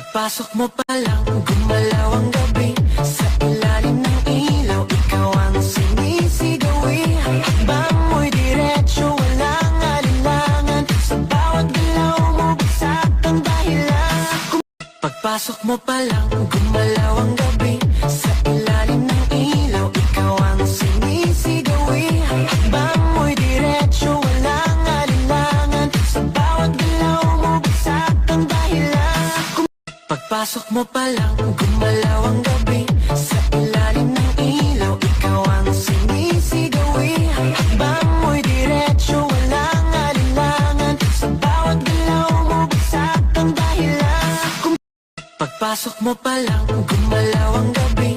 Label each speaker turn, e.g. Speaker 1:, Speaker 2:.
Speaker 1: Pagpasok mo pa lang, gumalaw ang gabi. Sa ilalim ng ilaw, ikaw ang sinisigawi. Hakbang mo'y diretsyo, walang alinlangan. Sa bawat galaw mo, bagsak ang dahilan. Pagpasok mo pa lang, gumalaw ang gabi. Sa ilalim ng ilaw, ikaw ang sinisigawi. Hakbang mo'y diretsyo, walang alinlangan. Sa bawat galaw mo, bagsak ang dahilan. Pagpasok mo pa lang, gumalaw ang gabi. Sa ilalim ng ilaw, ikaw ang sinisigawi. Hakbang mo'y diretsyo, walang alinlangan. Sa bawat galaw mo, bagsak ang dahilan. Pagpasok mo pa lang, gumalaw ang gabi.